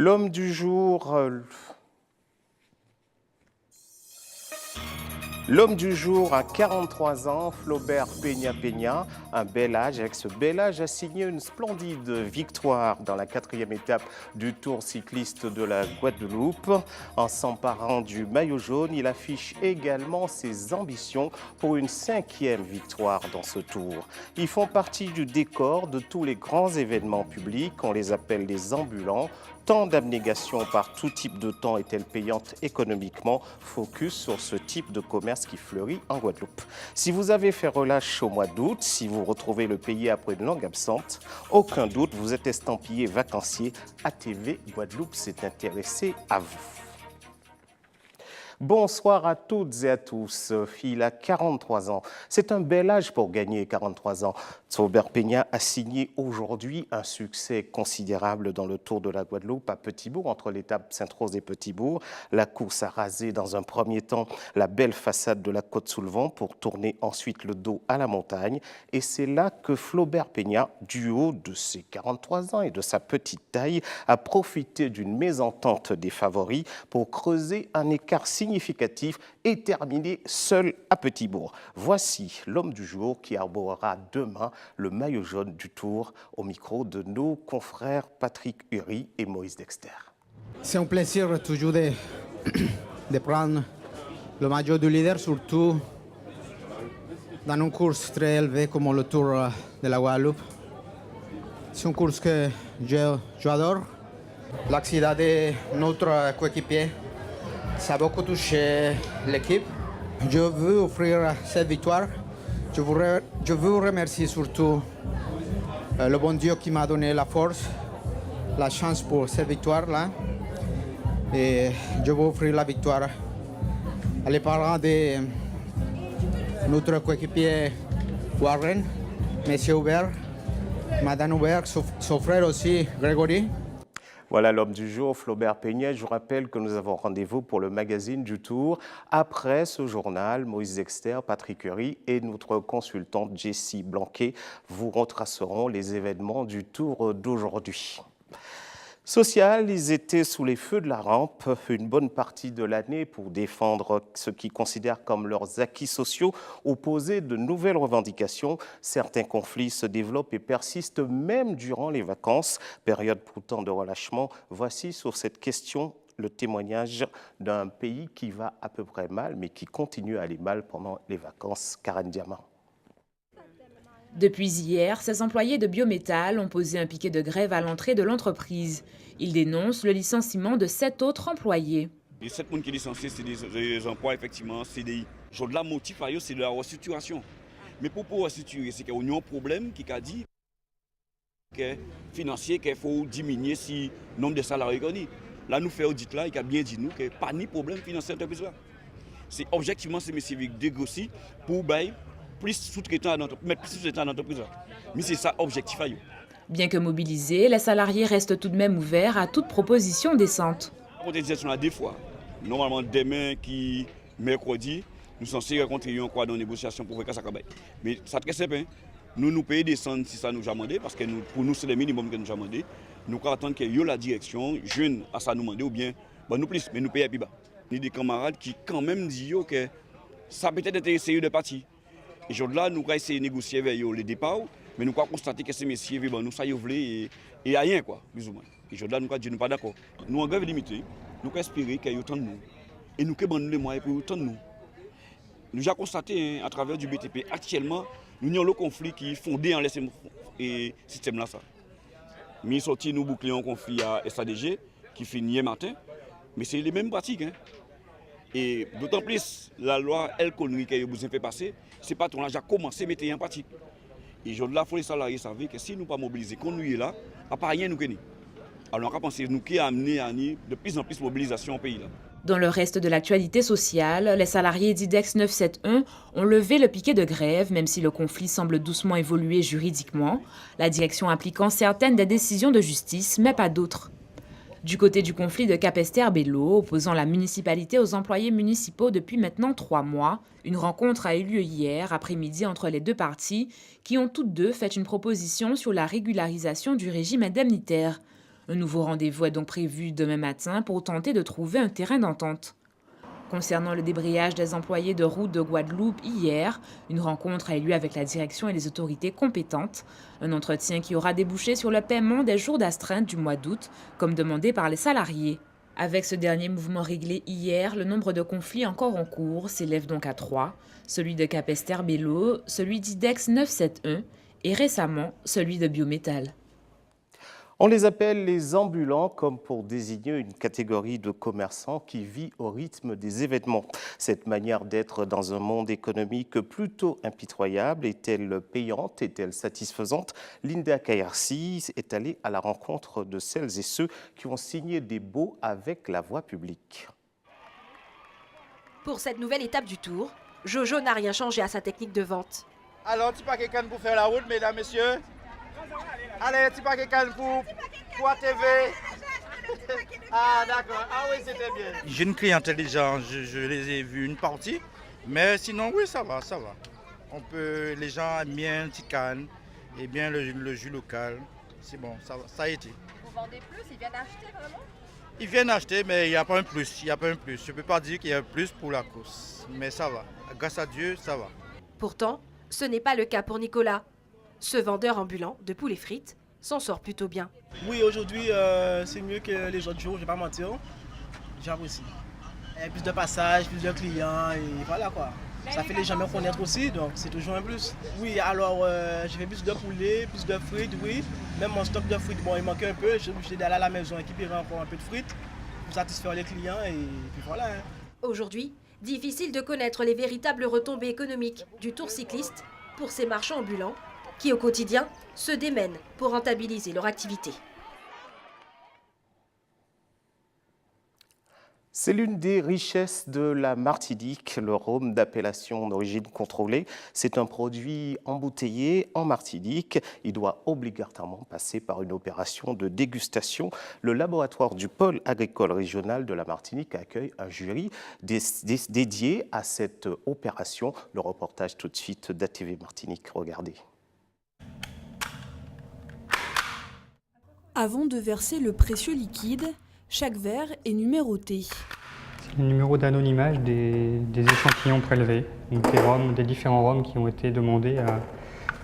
L'homme du jour, L'homme du jour a 43 ans, Flaubert Peña Peña, un bel âge. Avec ce bel âge, a signé une splendide victoire dans la 4e étape du Tour cycliste de la Guadeloupe. En s'emparant du maillot jaune, il affiche également ses ambitions pour une 5e victoire dans ce Tour. Ils font partie du décor de tous les grands événements publics, on les appelle les ambulants. Tant d'abnégation par tout type de temps est-elle payante économiquement? Focus sur ce type de commerce qui fleurit en Guadeloupe. Si vous avez fait relâche au mois d'août, si vous retrouvez le pays après une longue absence, aucun doute, vous êtes estampillé vacancier. ATV Guadeloupe s'est intéressé à vous. Bonsoir à toutes et à tous. Il a 43 ans. C'est un bel âge pour gagner 43 ans. Flaubert Peña a signé aujourd'hui un succès considérable dans le Tour de la Guadeloupe à Petitbourg, entre l'étape Sainte-Rose et Petitbourg. La course a rasé dans un premier temps la belle façade de la côte sous le vent pour tourner ensuite le dos à la montagne. Et c'est là que Flaubert Peña, du haut de ses 43 ans et de sa petite taille, a profité d'une mésentente des favoris pour creuser un écart significatif et terminer seul à Petitbourg. Voici l'homme du jour qui arborera demain le maillot jaune du Tour au micro de nos confrères Patrick Uri et Moïse Dexter. C'est un plaisir toujours de prendre le maillot de leader, surtout dans une course très élevée comme le Tour de la Guadeloupe. C'est une course que j'adore. L'accident de notre coéquipier, ça a beaucoup touché l'équipe. Je veux offrir cette victoire. Je veux remercier surtout le bon Dieu qui m'a donné la force, la chance pour cette victoire-là. Et je veux offrir la victoire à les parents de notre coéquipier Warren, M. Hubert, Mme Hubert, son frère aussi, Grégory. Voilà l'homme du jour, Flaubert Peña. Je vous rappelle que nous avons rendez-vous pour le magazine du Tour. Après ce journal, Moïse Dexter, Patrick Uri et notre consultante Jessie Blanquet vous retraceront les événements du Tour d'aujourd'hui. Social, ils étaient sous les feux de la rampe une bonne partie de l'année pour défendre ce qu'ils considèrent comme leurs acquis sociaux, opposer de nouvelles revendications. Certains conflits se développent et persistent même durant les vacances, période pourtant de relâchement. Voici sur cette question le témoignage d'un pays qui va à peu près mal, mais qui continue à aller mal pendant les vacances. Karen Diamant. Depuis hier, ces employés de Biométal ont posé un piquet de grève à l'entrée de l'entreprise. Ils dénoncent le licenciement de 7 autres employés. Les 7 personnes qui sont licenciés, c'est des emplois effectivement CDI. Le motif, c'est de la restructuration. Mais pour restructurer, c'est qu'il y a un problème qui a dit que financier qu'il faut diminuer si le nombre de salariés qu'on a. Là, nous faisons audit là, il a bien dit nous qu'il n'y a pas de problème financier dans l'entreprise là. C'est objectivement ces messieurs négocient pour bailler plus sous-traitants mettre plus sous-traitants dans l'entreprise. Mais c'est ça l'objectif. Bien que mobilisés, les salariés restent tout de même ouverts à toute proposition décente. On a dit ça deux fois. Normalement, demain, mercredi, nous sommes censés rencontrer dans les négociations pour faire ça. Mais ça très simple. Nous payons descendre si ça nous a demandé, parce que pour nous, c'est le minimum que nous avons demandé. Nous attendons que la direction, jeune, à ça nous demander, ou bien nous plus, mais nous payons plus bas. Il y a des camarades qui quand même disent que ça peut être intéressé de partir. Et aujourd'hui, nous avons essayé de négocier avec le départ, mais nous avons constaté que ces messieurs, nous sommes voulés et rien, quoi, plus ou moins. Et aujourd'hui, nous avons dit nous pas d'accord. Nous, en grève limitée, nous avons espéré qu'il y ait autant de nous. Et nous avons les moyens pour autant de nous. Nous avons constaté à travers du BTP, actuellement, nous avons le conflit qui est fondé dans le système-là. Nous sortis, nous bouclions un conflit à SADG, qui finit hier matin, mais c'est les mêmes pratiques. Et d'autant plus, la loi El Khomri qui vous a fait passer, ce patron-là a commencé à mettre en pratique. Et aujourd'hui, il faut les salariés savent que si nous ne pas mobiliser, quand nous sommes là, à part rien, nous connaissons. Alors, on va penser nous qui a amené à de plus en plus de mobilisation au pays. Là. Dans le reste de l'actualité sociale, les salariés d'IDEX 971 ont levé le piquet de grève, même si le conflit semble doucement évoluer juridiquement, la direction appliquant certaines des décisions de justice, mais pas d'autres. Du côté du conflit de Capesterre-Belo, opposant la municipalité aux employés municipaux depuis maintenant 3 mois, une rencontre a eu lieu hier après-midi entre les deux parties qui ont toutes deux fait une proposition sur la régularisation du régime indemnitaire. Un nouveau rendez-vous est donc prévu demain matin pour tenter de trouver un terrain d'entente. Concernant le débrayage des employés de route de Guadeloupe hier, une rencontre a eu lieu avec la direction et les autorités compétentes. Un entretien qui aura débouché sur le paiement des jours d'astreinte du mois d'août, comme demandé par les salariés. Avec ce dernier mouvement réglé hier, le nombre de conflits encore en cours s'élève donc à 3, celui de Capesterre-Bello, celui d'IDEX 971 et récemment celui de Biométal. On les appelle les ambulants comme pour désigner une catégorie de commerçants qui vit au rythme des événements. Cette manière d'être dans un monde économique plutôt impitoyable est-elle payante, est-elle satisfaisante? Linda Kayarsi est allée à la rencontre de celles et ceux qui ont signé des baux avec la voie publique. Pour cette nouvelle étape du tour, Jojo n'a rien changé à sa technique de vente. Alors, tu pas quelqu'un pour faire la route, mesdames, messieurs? Allez, tu pas quelqu'un pour TV? Ah, d'accord. Ah oui, c'était bien. J'ai une clientèle déjà, je les ai vus une partie. Mais sinon, oui, ça va, ça va. Les gens aiment bien le petit canne et bien le jus local. C'est bon, ça a été. Vous vendez plus? Ils viennent acheter vraiment? Ils viennent acheter, mais il n'y a pas un plus. Il n'y a pas un plus. Je ne peux pas dire qu'il y a un plus pour la course. Mais ça va. Grâce à Dieu, ça va. Pourtant, ce n'est pas le cas pour Nicolas. Ce vendeur ambulant de poulet frites s'en sort plutôt bien. Oui, aujourd'hui, c'est mieux que les autres jours, je ne vais pas mentir. J'apprécie. Il y a plus de passages, plus de clients, et voilà quoi. Ça fait les gens me connaître aussi, donc c'est toujours un plus. Oui, alors je fais plus de poulet, plus de frites, oui. Même mon stock de frites, bon, il manque un peu. Je suis obligé d'aller à la maison récupérer encore un peu de frites pour satisfaire les clients, et puis voilà. Hein. Aujourd'hui, difficile de connaître les véritables retombées économiques du tour cycliste pour ces marchands ambulants qui, au quotidien, se démènent pour rentabiliser leur activité. C'est l'une des richesses de la Martinique, le rhum d'appellation d'origine contrôlée. C'est un produit embouteillé en Martinique. Il doit obligatoirement passer par une opération de dégustation. Le laboratoire du pôle agricole régional de la Martinique accueille un jury dédié à cette opération. Le reportage tout de suite d'ATV Martinique. Regardez. Avant de verser le précieux liquide, chaque verre est numéroté. C'est le numéro d'anonymage des échantillons prélevés, donc des différents rhums qui ont été demandés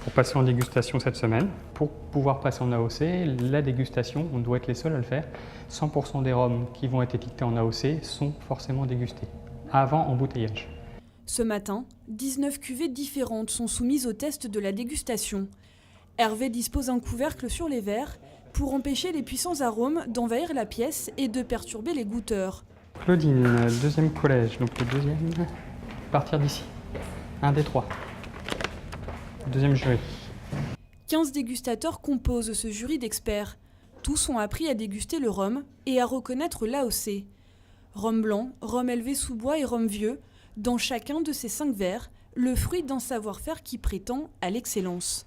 pour passer en dégustation cette semaine. Pour pouvoir passer en AOC, la dégustation, on doit être les seuls à le faire. 100% des rhums qui vont être étiquetés en AOC sont forcément dégustés, avant embouteillage. Ce matin, 19 cuvées différentes sont soumises au test de la dégustation. Hervé dispose un couvercle sur les verres pour empêcher les puissants arômes d'envahir la pièce et de perturber les goûteurs. Claudine, deuxième collège, donc le deuxième, à partir d'ici. Un des trois. Deuxième jury. 15 dégustateurs composent ce jury d'experts. Tous ont appris à déguster le rhum et à reconnaître l'AOC. Rhum blanc, rhum élevé sous bois et rhum vieux, dans chacun de ces 5 verres, le fruit d'un savoir-faire qui prétend à l'excellence.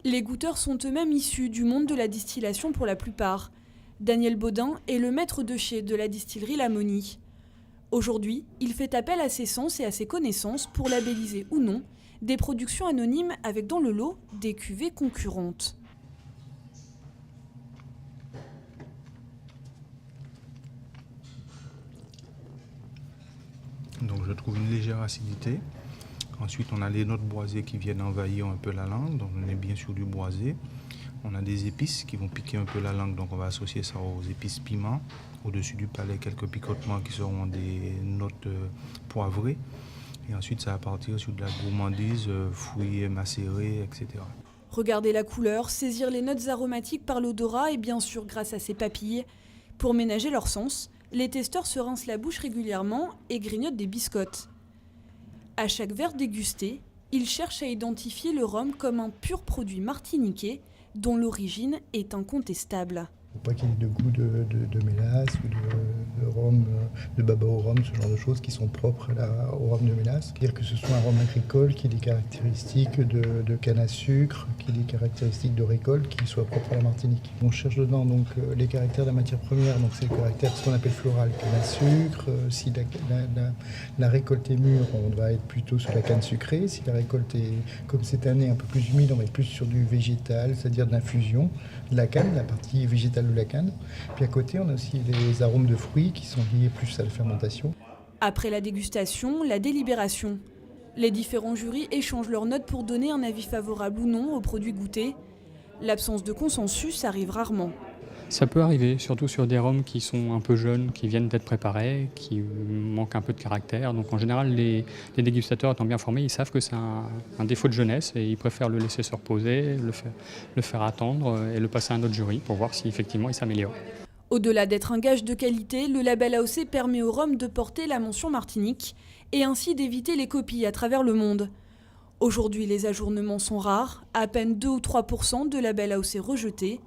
Les goûteurs sont eux-mêmes issus du monde de la distillation pour la plupart. Daniel Baudin est le maître de chez de la distillerie Lamonie. Aujourd'hui, il fait appel à ses sens et à ses connaissances pour labelliser ou non des productions anonymes avec dans le lot des cuvées concurrentes. Donc je trouve une légère acidité. Ensuite, on a les notes boisées qui viennent envahir un peu la langue, donc on est bien sur du boisé. On a des épices qui vont piquer un peu la langue, donc on va associer ça aux épices piment. Au-dessus du palais, quelques picotements qui seront des notes poivrées. Et ensuite, ça va partir sur de la gourmandise, fruits macérés, etc. Regardez la couleur, saisir les notes aromatiques par l'odorat et bien sûr grâce à ses papilles. Pour ménager leur sens, les testeurs se rincent la bouche régulièrement et grignotent des biscottes. À chaque verre dégusté, ils cherchent à identifier le rhum comme un pur produit martiniquais dont l'origine est incontestable. Il ne faut pas qu'il y ait de goût de mélasse ou de rhum, de baba au rhum, ce genre de choses qui sont propres au rhum de mélasse. C'est-à-dire que ce soit un rhum agricole qui ait des caractéristiques de canne à sucre, qui ait des caractéristiques de récolte, qui soit propre à la Martinique. On cherche dedans donc les caractères de la matière première, donc c'est le caractère ce qu'on appelle floral, canne à sucre. Si la récolte est mûre, on va être plutôt sur la canne sucrée. Si la récolte est, comme cette année, un peu plus humide, on va être plus sur du végétal, c'est-à-dire de l'infusion de la canne, la partie végétale de la canne. Puis à côté, on a aussi les arômes de fruits qui sont liés plus à la fermentation. Après la dégustation, la délibération. Les différents jurys échangent leurs notes pour donner un avis favorable ou non aux produits goûtés. L'absence de consensus arrive rarement. Ça peut arriver, surtout sur des rhums qui sont un peu jeunes, qui viennent d'être préparés, qui manquent un peu de caractère. Donc en général, les dégustateurs étant bien formés, ils savent que c'est un défaut de jeunesse et ils préfèrent le laisser se reposer, le faire attendre et le passer à un autre jury pour voir si effectivement il s'améliore. Au-delà d'être un gage de qualité, le label AOC permet au rhum de porter la mention Martinique et ainsi d'éviter les copies à travers le monde. Aujourd'hui, les ajournements sont rares, à peine 2 ou 3% de labels AOC rejetés.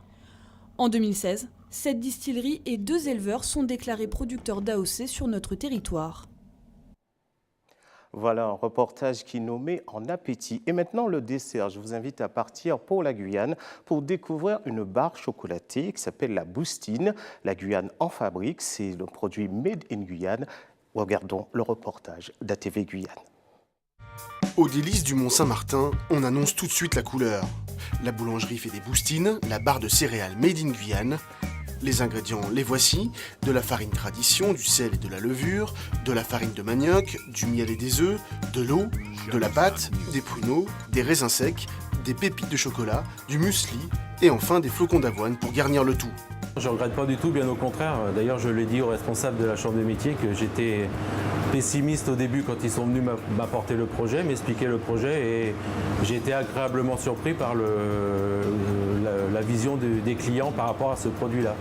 En 2016, 7 distilleries et 2 éleveurs sont déclarés producteurs d'AOC sur notre territoire. Voilà un reportage qui nous met en appétit. Et maintenant, le dessert. Je vous invite à partir pour la Guyane pour découvrir une barre chocolatée qui s'appelle la Boustine. La Guyane en fabrique, c'est le produit Made in Guyane. Regardons le reportage d'ATV Guyane. Au délice du Mont-Saint-Martin, on annonce tout de suite la couleur. La boulangerie fait des boustines, la barre de céréales Made in Guyane. Les ingrédients, les voici, de la farine tradition, du sel et de la levure, de la farine de manioc, du miel et des œufs, de l'eau, de la pâte, des pruneaux, des raisins secs, des pépites de chocolat, du muesli et enfin des flocons d'avoine pour garnir le tout. Je ne regrette pas du tout, bien au contraire. D'ailleurs, je l'ai dit aux responsables de la Chambre des métiers que j'étais pessimiste au début quand ils sont venus m'apporter le projet, m'expliquer le projet et j'ai été agréablement surpris par la vision des clients par rapport à ce produit-là.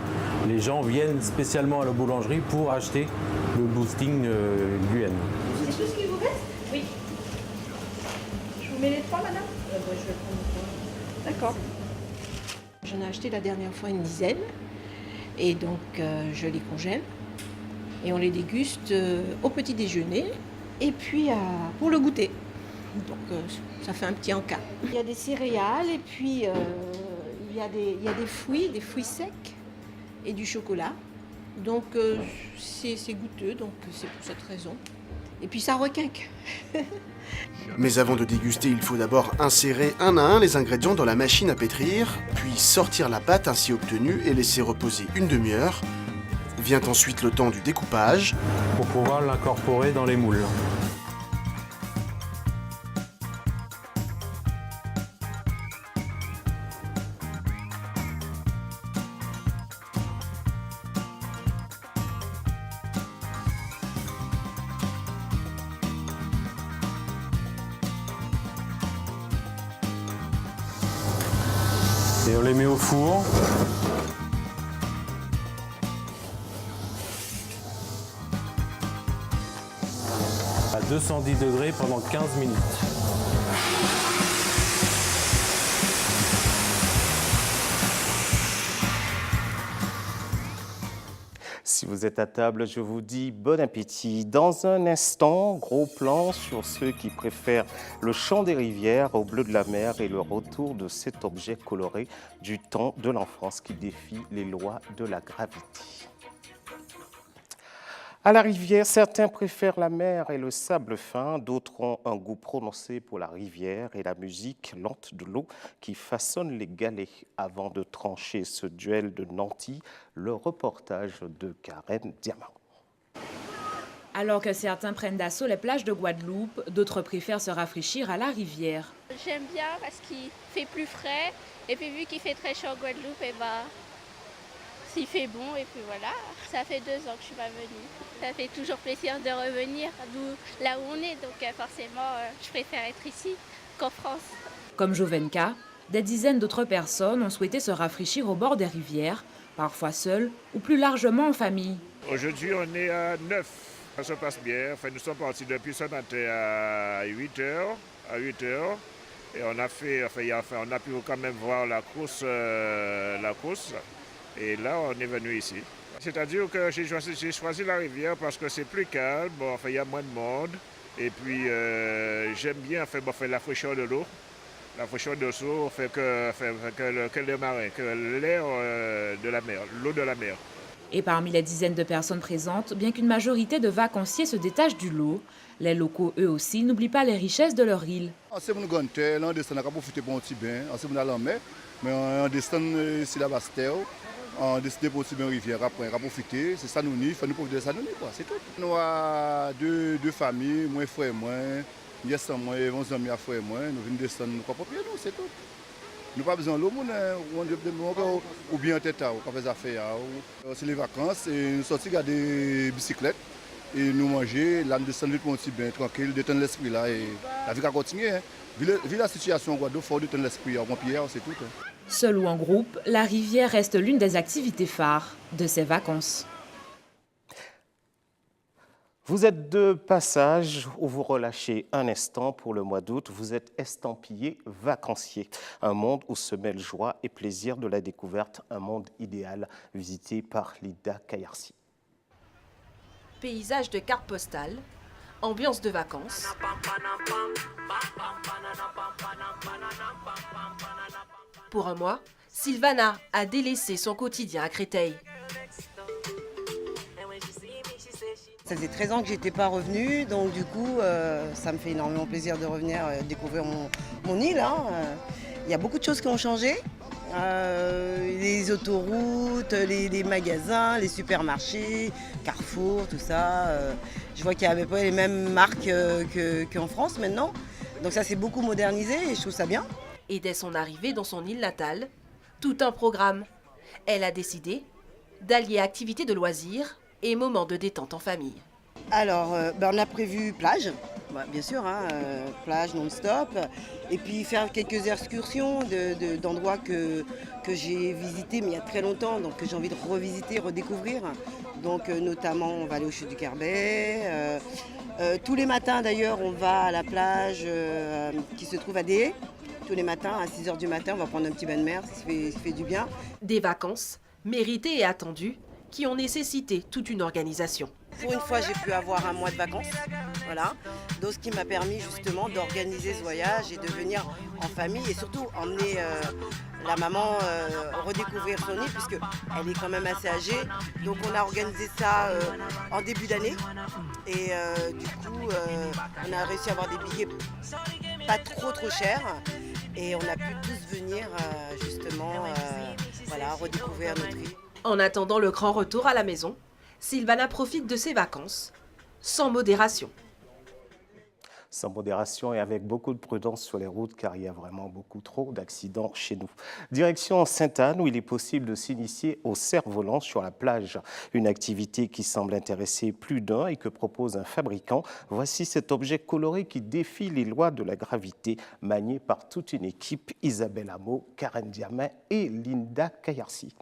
Les gens viennent spécialement à la boulangerie pour acheter le boosting Guyane. C'est tout ce qui vous reste? Oui. Je vous mets les 3, madame? Je vais prendre les 3. D'accord. J'en ai acheté la dernière fois une dizaine. Et donc, je les congèle et on les déguste au petit déjeuner et puis pour le goûter. Donc, ça fait un petit encas. Il y a des céréales et puis il y a des fruits secs et du chocolat. Donc, c'est goûteux, donc c'est pour cette raison. Et puis, ça requinque. Mais avant de déguster, il faut d'abord insérer un à un les ingrédients dans la machine à pétrir, puis sortir la pâte ainsi obtenue et laisser reposer une demi-heure. Vient ensuite le temps du découpage. Pour pouvoir l'incorporer dans les moules. Et on les met au four. À 210 degrés pendant 15 minutes. Si vous êtes à table, je vous dis bon appétit. Dans un instant, gros plan sur ceux qui préfèrent le chant des rivières au bleu de la mer et le retour de cet objet coloré du temps de l'enfance qui défie les lois de la gravité. À la rivière, certains préfèrent la mer et le sable fin, d'autres ont un goût prononcé pour la rivière et la musique lente de l'eau qui façonne les galets. Avant de trancher ce duel de nantis, le reportage de Karen Diamant. Alors que certains prennent d'assaut les plages de Guadeloupe, d'autres préfèrent se rafraîchir à la rivière. J'aime bien parce qu'il fait plus frais et puis vu qu'il fait très chaud en Guadeloupe, et il fait bon et puis voilà. Ça fait 2 ans que je suis pas venue. Ça fait toujours plaisir de revenir là où on est, donc forcément je préfère être ici qu'en France. Comme Jovenka, des dizaines d'autres personnes ont souhaité se rafraîchir au bord des rivières, parfois seules ou plus largement en famille. Aujourd'hui on est à 9, ça se passe bien. Enfin, nous sommes partis depuis ce matin à 8h. Et on a pu quand même voir la course. Et là, on est venu ici. C'est-à-dire que j'ai choisi la rivière parce que c'est plus calme, bon, enfin, il y a moins de monde. Et puis, j'aime bien la fraîcheur de l'eau. La fraîcheur de l'eau fait que le marin, que l'air de la mer, l'eau de la mer. Et parmi les dizaines de personnes présentes, bien qu'une majorité de vacanciers se détachent du lot, les locaux, eux aussi, n'oublient pas les richesses de leur île. C'est mon grand terre, on descend à profiter pour un petit bain, on va en mer, mais on descend ici la Bastère, on décide pour un petit bain rivière après, on profiter, c'est ça nous nie, il faut nous profiter de ça nous nie, c'est tout. Nous avons deux familles, moi frère moi, yes moi, 11 amis à frère moi, nous venons descendre nous propres pieds, c'est tout. Nous n'avons pas besoin de l'eau, ou bien en tête, on fait des affaires. C'est les vacances, et nous sortons garder des bicyclettes, et nous manger, là nous descendons pour un petit bain tranquille, détendre l'esprit là, et la vie va continuer. Vu la situation en Guadeloupe, il faut détendre l'esprit, en pierre, c'est tout. Seul ou en groupe, la rivière reste l'une des activités phares de ces vacances. Vous êtes de passage ou vous relâchez un instant pour le mois d'août, vous êtes estampillé vacancier. Un monde où se mêlent joie et plaisir de la découverte, un monde idéal visité par Linda Kayarsi. Paysage de carte postale, ambiance de vacances. Pour un mois, Sylvana a délaissé son quotidien à Créteil. Ça faisait 13 ans que je n'étais pas revenue, donc du coup, ça me fait énormément plaisir de revenir découvrir mon île. Il y a beaucoup de choses qui ont changé. Les autoroutes, les magasins, les supermarchés, Carrefour, tout ça. Je vois qu'il y a à peu près les mêmes marques qu'en France maintenant. Donc ça s'est beaucoup modernisé et je trouve ça bien. Et dès son arrivée dans son île natale, tout un programme. Elle a décidé d'allier activités de loisirs et moments de détente en famille. Alors, on a prévu plage, bien sûr, plage non-stop, et puis faire quelques excursions d'endroits que j'ai visités mais il y a très longtemps, donc que j'ai envie de revisiter, redécouvrir. Donc notamment, on va aller au Chutes du Carbet. Tous les matins d'ailleurs, on va à la plage qui se trouve à Déé. Tous les matins, à 6h du matin, on va prendre un petit bain de mer, ça fait du bien. Des vacances méritées et attendues qui ont nécessité toute une organisation. Pour une fois, j'ai pu avoir un mois de vacances, voilà. Donc ce qui m'a permis justement d'organiser ce voyage et de venir en famille et surtout emmener la maman redécouvrir son île puisqu'elle est quand même assez âgée. Donc on a organisé ça en début d'année et du coup on a réussi à avoir des billets pas trop chers et on a pu tous venir justement redécouvrir notre île. En attendant le grand retour à la maison, Sylvana profite de ses vacances sans modération. Sans modération et avec beaucoup de prudence sur les routes car il y a vraiment beaucoup trop d'accidents chez nous. Direction Sainte-Anne où il est possible de s'initier au cerf-volant sur la plage. Une activité qui semble intéresser plus d'un et que propose un fabricant. Voici cet objet coloré qui défie les lois de la gravité, manié par toute une équipe, Isabelle Hameau, Karen Diamin et Linda Kayarsi.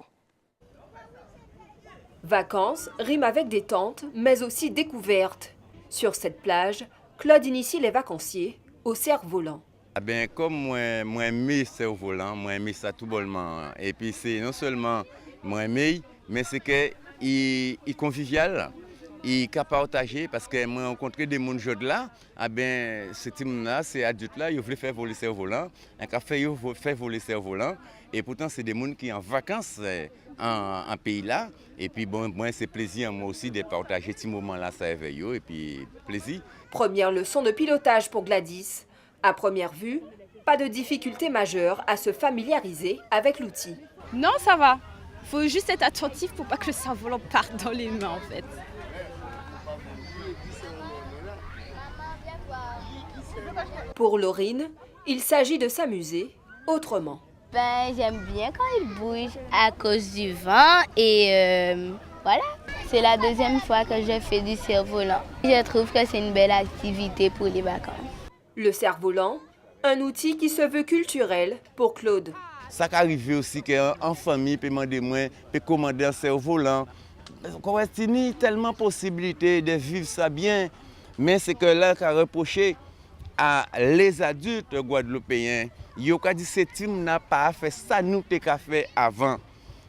Vacances rime avec détente, mais aussi découverte. Sur cette plage, Claude initie les vacanciers au cerf-volant. Comme moi aime cerf-volant, moi aime ça tout bonnement. Et puis c'est non seulement moi aime, mais c'est que il convivial, il peut partager parce que moi rencontré des gens jeunes là, ce team là, ces adultes là, ils veulent faire voler cerf-volant, un café ils faire voler cerf-volant et pourtant c'est des gens qui en vacances en pays là et puis bon moi c'est plaisir moi aussi de partager ces moments là ça avec eux et puis plaisir. Première leçon de pilotage pour Gladys. À première vue, pas de difficulté majeure à se familiariser avec l'outil. Non, ça va. Faut juste être attentif pour pas que le cerf-volant parte dans les mains en fait. Pour Laurine, il s'agit de s'amuser autrement. J'aime bien quand il bouge à cause du vent et voilà. C'est la deuxième fois que je fais du cerf-volant. Je trouve que c'est une belle activité pour les vacances. Le cerf-volant, un outil qui se veut culturel pour Claude. Ça arrive aussi qu'en famille, peut demander moi, peut commander un cerf-volant. Il y a tellement de possibilités de vivre ça bien, mais c'est que là, qu'a reproché à les adultes guadeloupéens, ils ont dit que ce team n'a pas fait ça, nous t'ai fait avant.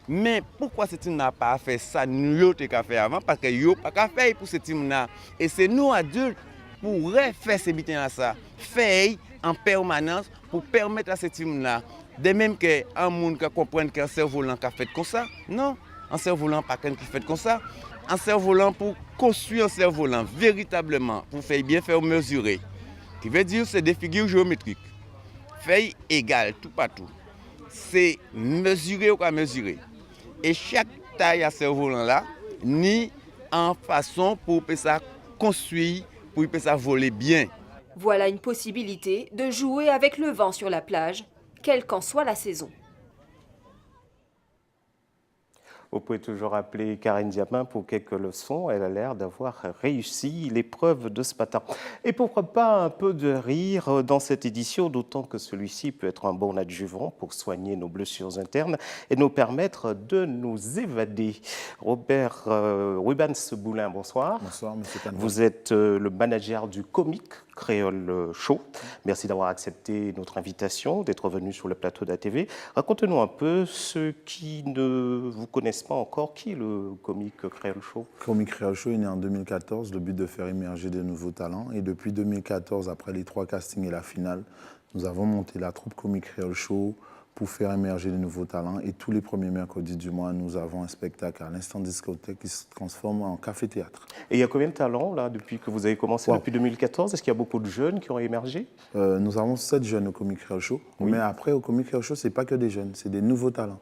Mais pourquoi ce team n'a pas fait ça, nous avons fait avant? Parce que nous n'avons pas fait pour ce team-là. Et c'est nous, adultes, pour refaire ces bitins ça, faire en permanence pour permettre à ce team-là, de même qu'un monde qui comprenne qu'un cerf-volant qui a fait comme ça, non, un cerf-volant pas qu'un qui fait comme ça, un cerf-volant pour construire un cerf-volant véritablement, pour faire bien faire mesurer, qui veut dire c'est des figures géométriques, faire égal tout partout, c'est mesurer ou pas mesurer, et chaque taille à cerf-volant là, ni en façon pour que ça construire, pour que ça voler bien. Voilà une possibilité de jouer avec le vent sur la plage, quelle qu'en soit la saison. Vous pouvez toujours appeler Karine Diamant pour quelques leçons. Elle a l'air d'avoir réussi l'épreuve de ce matin. Et pourquoi pas un peu de rire dans cette édition, d'autant que celui-ci peut être un bon adjuvant pour soigner nos blessures internes et nous permettre de nous évader. Robert Rubens Boulin, bonsoir. Bonsoir, monsieur Canva. Vous êtes le manager du Comique Créole Show. Merci d'avoir accepté notre invitation, d'être venu sur le plateau d'ATV. Racontez-nous un peu, ceux qui ne vous connaissent pas encore, qui est le Comique Créole Show? Comique Créole Show est né en 2014, le but de faire émerger de nouveaux talents. Et depuis 2014, après les 3 castings et la finale, nous avons monté la troupe Comique Créole Show pour faire émerger de nouveaux talents. Et tous les premiers mercredis du mois, nous avons un spectacle à l'instant discothèque qui se transforme en café-théâtre. Et il y a combien de talents là depuis que vous avez commencé, depuis 2014? Est-ce qu'il y a beaucoup de jeunes qui ont émergé? Nous avons 7 jeunes au Comique Créole Show. Oui. Mais après, au Comique Créole Show, ce n'est pas que des jeunes, c'est des nouveaux talents.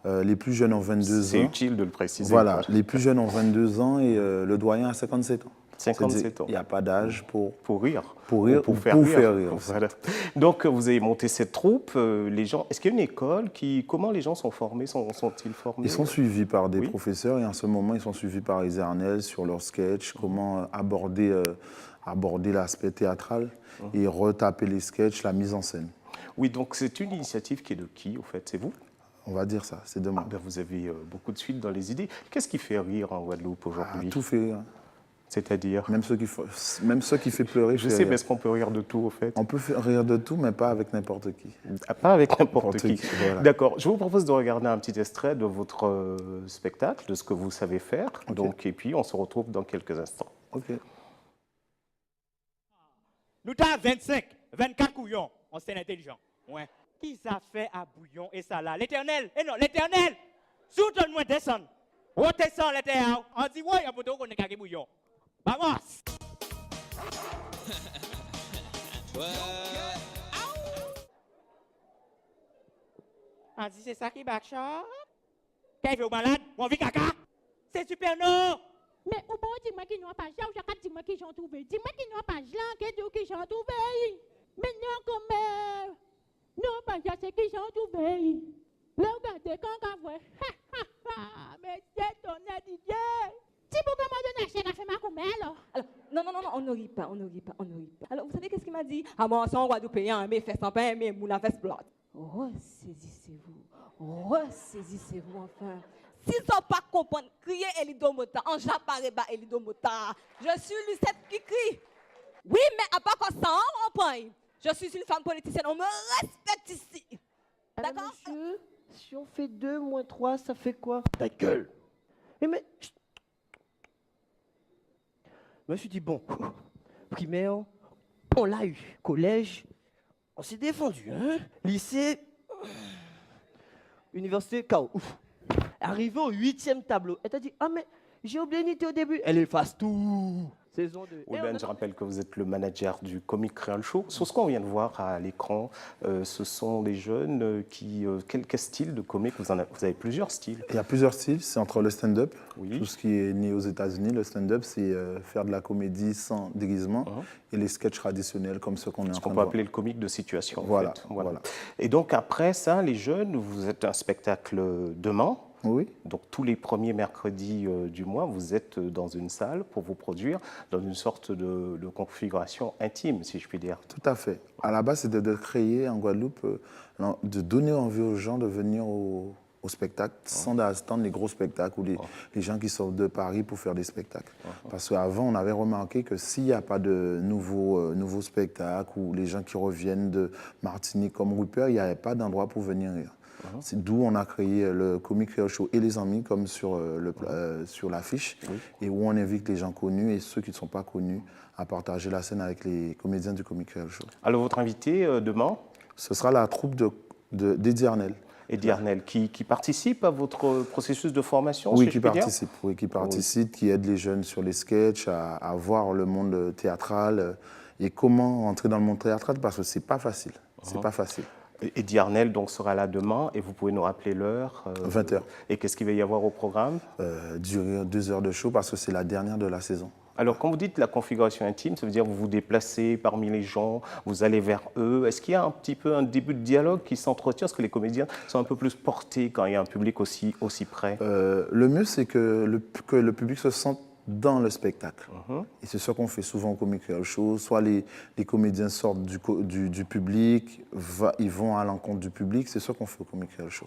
Les plus jeunes ont 22 ans. C'est utile de le préciser. Voilà, les plus jeunes ont 22 ans et le doyen a 57 ans. 57 ans. Il n'y a pas d'âge pour rire. Pour rire, pour faire rire. Voilà. Donc, vous avez monté cette troupe. Les gens, est-ce qu'il y a une école comment les gens sont formés, sont-ils formés? Ils sont suivis par des professeurs et en ce moment, ils sont suivis par les Ernels sur leur sketch, comment aborder l'aspect théâtral et retaper les sketchs, la mise en scène. Oui, donc c'est une initiative qui est de qui, au fait? C'est vous? On va dire ça, c'est demain. Vous avez beaucoup de suite dans les idées. Qu'est-ce qui fait rire en Guadeloupe aujourd'hui? Tout fait rire. C'est-à-dire? Même ceux qui fait pleurer. Je sais, mais est-ce qu'on peut rire de tout, au fait? On peut rire de tout, mais pas avec n'importe qui. Pas avec n'importe qui. Voilà. D'accord. Je vous propose de regarder un petit extrait de votre spectacle, de ce que vous savez faire. Okay. Donc, et puis, on se retrouve dans quelques instants. OK. Nous avons 25, 24 couillons. On s'est intelligent. Ouais. Qui ça fait à bouillon et ça là? L'Éternel! Eh non, l'Éternel! Soutenez-moi descendre. Où descend l'Éternel? On dit, ouais, il y a beaucoup de gens qui bouillon. Vamos! On dit, c'est ça qui bat chat? Qu'est-ce que vous malade? Mon vie caca? C'est super, non? Mais au bon, dis-moi qui n'a pas là, ou j'ai dis-moi qui j'en trouvé. Dis-moi qui n'a pas là, qui j'en trouvé. Mais non, comme. Non, pas là, c'est qui j'en trouvé. Là, regardez quand on voit. Mais c'est ton Didier. Si vous commandez un chien, fait ma commère, alors. Non, on ne rit pas. Alors, vous savez qu'est-ce qu'il m'a dit? À moi, sans roi du pays, mais fait sans pain, mais moulin fait plot. Ressaisissez-vous, enfin. S'ils ne sont pas comprendre, crier Elidomota, en j'apparais pas Elidomota. Je suis Lucette qui crie. Oui, mais à part quoi ça, on comprend. Je suis une femme politicienne, on me respecte ici. D'accord? Monsieur, si on fait 2 moins 3, ça fait quoi? Ta gueule! Mais... Je me suis dit, bon, primaire, on l'a eu. Collège, on s'est défendu. Hein? Lycée, université, chaos. Arrivé au 8e tableau, elle t'a dit, ah mais j'ai oublié une unité au début. Elle efface tout. Saison 2. Oui, Ben, je rappelle que vous êtes le manager du Comique Créole Show. Sur ce qu'on vient de voir à l'écran, ce sont des jeunes qui... Quel style de comique vous avez plusieurs styles. Il y a plusieurs styles. C'est entre le stand-up, oui. Tout ce qui est né aux États-Unis. Le stand-up, c'est faire de la comédie sans déguisement et les sketchs traditionnels comme ceux qu'on est en train de voir. Ce qu'on peut appeler le comique de situation. Voilà, en fait. Voilà. Et donc après ça, les jeunes, vous êtes un spectacle demain. Oui. Donc tous les premiers mercredis du mois, vous êtes dans une salle pour vous produire dans une sorte de configuration intime, si je puis dire. Tout à fait. À la base, c'était de créer en Guadeloupe, de donner envie aux gens de venir au spectacle sans attendre les gros spectacles ou les gens qui sortent de Paris pour faire des spectacles. Parce qu'avant, on avait remarqué que s'il n'y a pas de nouveaux spectacles ou les gens qui reviennent de Martinique comme Rupert, il n'y avait pas d'endroit pour venir rire. C'est d'où on a créé le Comic Creole Show et les amis, comme sur l'affiche, et où on invite les gens connus et ceux qui ne sont pas connus à partager la scène avec les comédiens du Comic Creole Show. Alors, votre invité demain? Ce sera la troupe d'Eddie Arnel. Eddie Arnel, qui participe à votre processus de formation? Oui, qui participe, qui aide les jeunes sur les sketchs, à voir le monde théâtral et comment entrer dans le monde théâtral, parce que c'est pas facile. C'est pas facile. Eddie Arnel donc, sera là demain, et vous pouvez nous rappeler l'heure 20h. Et qu'est-ce qu'il va y avoir au programme? 2 heures de show, parce que c'est la dernière de la saison. Alors, quand vous dites la configuration intime, ça veut dire que vous vous déplacez parmi les gens, vous allez vers eux. Est-ce qu'il y a un petit peu un début de dialogue qui s'entretient? Est-ce que les comédiens sont un peu plus portés quand il y a un public aussi près? Le mieux, c'est que le public se sente dans le spectacle. Et c'est ce qu'on fait souvent au Comic Creole Show. Soit les comédiens sortent du public, ils vont à l'encontre du public. C'est ce qu'on fait au Comic Creole Show.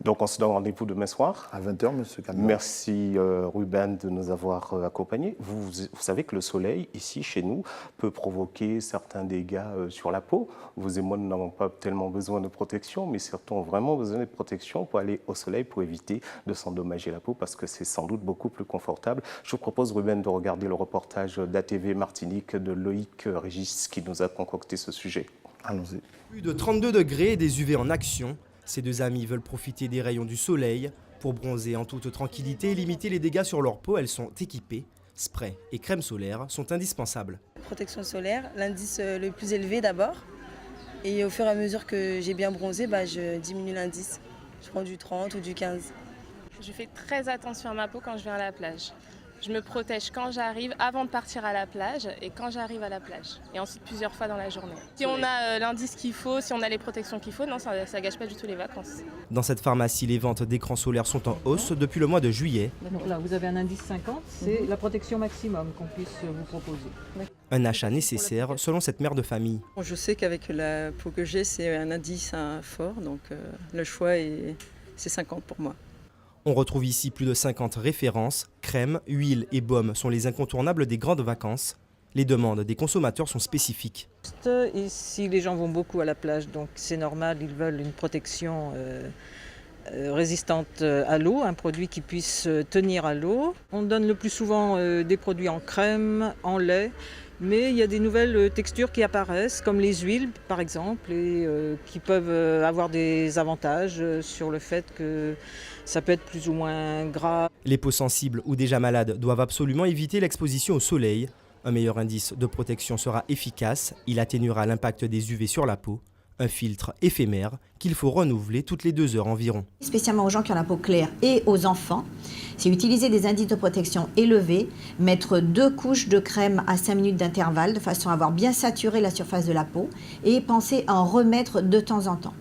Donc on se donne rendez-vous demain soir. À 20h, monsieur Cadman. Merci Ruben de nous avoir accompagnés. Vous savez que le soleil, ici, chez nous, peut provoquer certains dégâts sur la peau. Vous et moi, nous n'avons pas tellement besoin de protection, mais certains ont vraiment besoin de protection pour aller au soleil, pour éviter de s'endommager la peau, parce que c'est sans doute beaucoup plus confortable. Je vous propose, Ruben, de regarder le reportage d'ATV Martinique de Loïc Régis qui nous a concocté ce sujet. Allons-y. Plus de 32 degrés et des UV en action. Ces deux amis veulent profiter des rayons du soleil pour bronzer en toute tranquillité et limiter les dégâts sur leur peau. Elles sont équipées. Spray et crème solaire sont indispensables. Protection solaire, l'indice le plus élevé d'abord. Et au fur et à mesure que j'ai bien bronzé, je diminue l'indice. Je prends du 30 ou du 15. Je fais très attention à ma peau quand je viens à la plage. Je me protège quand j'arrive, avant de partir à la plage et quand j'arrive à la plage. Et ensuite plusieurs fois dans la journée. Si on a l'indice qu'il faut, si on a les protections qu'il faut, non, ça gâche pas du tout les vacances. Dans cette pharmacie, les ventes d'écrans solaires sont en hausse depuis le mois de juillet. Donc là, vous avez un indice 50, c'est la protection maximum qu'on puisse vous proposer. Un achat nécessaire selon cette mère de famille. Je sais qu'avec la peau que j'ai, c'est un indice fort, donc le choix c'est 50 pour moi. On retrouve ici plus de 50 références. Crème, huile et baume sont les incontournables des grandes vacances. Les demandes des consommateurs sont spécifiques. Ici, les gens vont beaucoup à la plage, donc c'est normal, ils veulent une protection résistante à l'eau, un produit qui puisse tenir à l'eau. On donne le plus souvent des produits en crème, en lait, mais il y a des nouvelles textures qui apparaissent, comme les huiles par exemple, et qui peuvent avoir des avantages sur le fait que ça peut être plus ou moins gras. Les peaux sensibles ou déjà malades doivent absolument éviter l'exposition au soleil. Un meilleur indice de protection sera efficace, il atténuera l'impact des UV sur la peau. Un filtre éphémère qu'il faut renouveler toutes les 2 heures environ. Spécialement aux gens qui ont la peau claire et aux enfants, c'est utiliser des indices de protection élevés, mettre 2 couches de crème à 5 minutes d'intervalle de façon à avoir bien saturé la surface de la peau et penser à en remettre de temps en temps.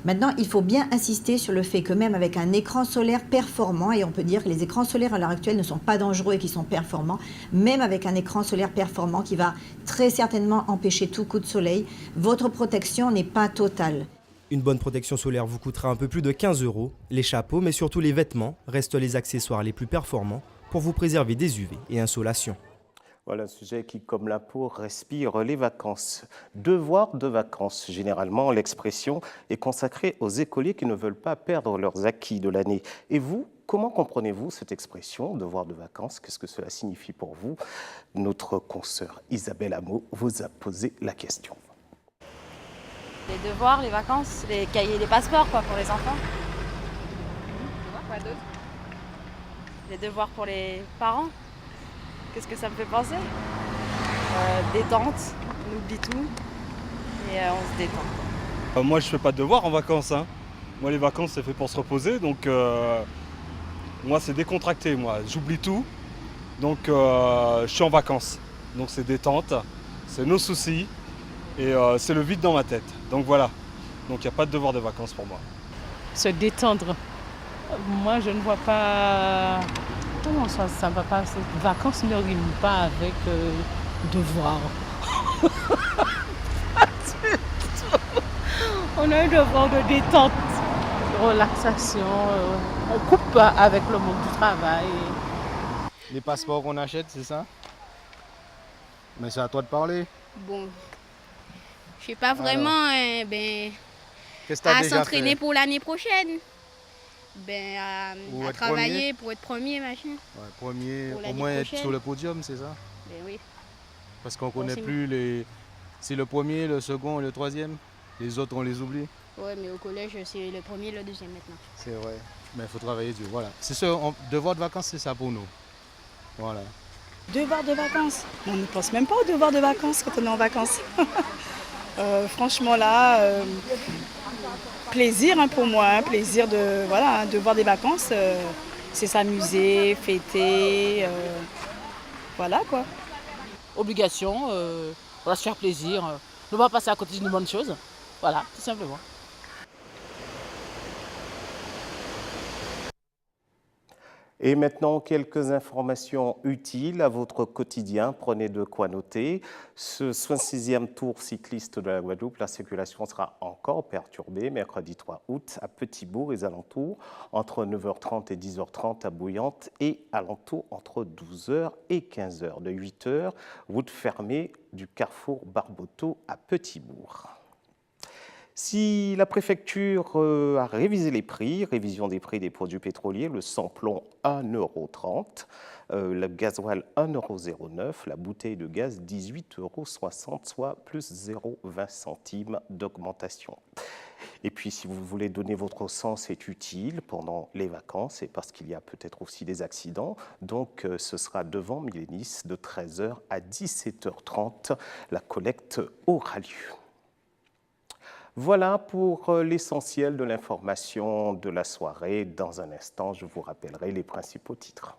Maintenant, il faut bien insister sur le fait que même avec un écran solaire performant, et on peut dire que les écrans solaires à l'heure actuelle ne sont pas dangereux et qui sont performants, même avec un écran solaire performant qui va très certainement empêcher tout coup de soleil, votre protection n'est pas totale. Une bonne protection solaire vous coûtera un peu plus de 15 €. Les chapeaux, mais surtout les vêtements, restent les accessoires les plus performants pour vous préserver des UV et insolations. Voilà un sujet qui, comme la peau, respire les vacances. Devoir de vacances. Généralement, l'expression est consacrée aux écoliers qui ne veulent pas perdre leurs acquis de l'année. Et vous, comment comprenez-vous cette expression, devoir de vacances? Qu'est-ce que cela signifie pour vous? Notre consoeur Isabelle Hameau vous a posé la question. Les devoirs, les vacances, les cahiers, les passeports quoi, pour les enfants. Quoi d'autre? Les devoirs pour les parents. Qu'est-ce que ça me fait penser? Détente, on oublie tout et on se détend. Moi je fais pas de devoirs en vacances. Moi les vacances c'est fait pour se reposer, donc moi c'est décontracté, moi j'oublie tout, donc je suis en vacances. Donc c'est détente, c'est nos soucis et c'est le vide dans ma tête. Donc voilà, donc il n'y a pas de devoir de vacances pour moi. Se détendre, moi je ne vois pas... Comment ça ne va pas? Ces vacances ne riment pas avec devoir. On a un devoir de détente, de relaxation. On coupe avec le monde du travail. Les passeports qu'on achète, c'est ça? Mais c'est à toi de parler. Bon, je sais pas vraiment. Qu'est-ce que tu as À déjà s'entraîner fait? pour l'année prochaine. Ben, Pour à être travailler premier? pour être premier, machin. Ouais, premier, Pour au l'année moins être prochaine. sur le podium, c'est ça? Ben oui. Parce qu'on ne connaît Forcément. plus les... C'est le premier, le second et le troisième. Les autres, on les oublie. Ouais, mais au collège, c'est le premier et le deuxième maintenant. C'est vrai. Mais il faut travailler dur. Voilà. C'est ça, devoir de vacances, c'est ça pour nous. Voilà. Devoir de vacances. On ne pense même pas au devoir de vacances quand on est en vacances. Franchement là, plaisir pour moi, plaisir de voilà, devoir des vacances, c'est s'amuser, fêter, voilà quoi. Obligation, on va se faire plaisir, ne pas passer à côté d'une bonne chose. Voilà, tout simplement. Et maintenant, quelques informations utiles à votre quotidien. Prenez de quoi noter. Ce 66e tour cycliste de la Guadeloupe, la circulation sera encore perturbée mercredi 3 août à Petit-Bourg et les alentours, entre 9h30 et 10h30 à Bouillante et alentours entre 12h et 15h. De 8h, route fermée du carrefour Barboteau à Petit-Bourg. Si la préfecture a révisé les prix, révision des prix des produits pétroliers, le samplon 1,30 €, le gasoil 1,09 €, la bouteille de gaz 18,60 €, soit plus 0,20 centimes d'augmentation. Et puis, si vous voulez donner votre sens, c'est utile pendant les vacances et parce qu'il y a peut-être aussi des accidents. Donc, ce sera devant Millénis de 13h à 17h30. La collecte aura lieu. Voilà pour l'essentiel de l'information de la soirée. Dans un instant, je vous rappellerai les principaux titres.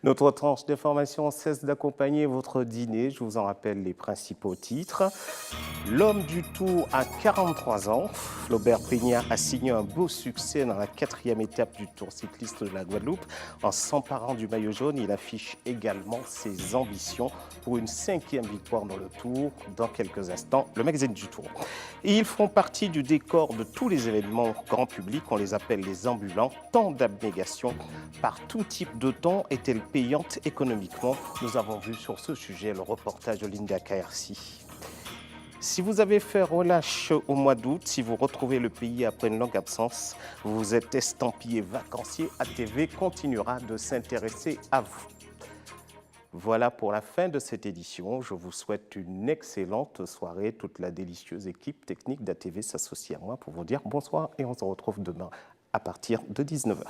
Notre tranche d'information cesse d'accompagner votre dîner. Je vous en rappelle les principaux titres. L'homme du Tour à 43 ans. Flaubert Pégnat a signé un beau succès dans la 4e étape du Tour cycliste de la Guadeloupe. En s'emparant du maillot jaune, il affiche également ses ambitions pour une 5e victoire dans le Tour. Dans quelques instants, le magazine du Tour. Et ils font partie du décor de tous les événements grand public. On les appelle les ambulants. Tant d'abnégation par tout type de temps est-elle payante économiquement? Nous avons vu sur ce sujet le reportage de Linda KRC. Si vous avez fait relâche au mois d'août, si vous retrouvez le pays après une longue absence, vous êtes estampillé vacancier, ATV continuera de s'intéresser à vous. Voilà pour la fin de cette édition. Je vous souhaite une excellente soirée. Toute la délicieuse équipe technique d'ATV s'associe à moi pour vous dire bonsoir et on se retrouve demain à partir de 19h.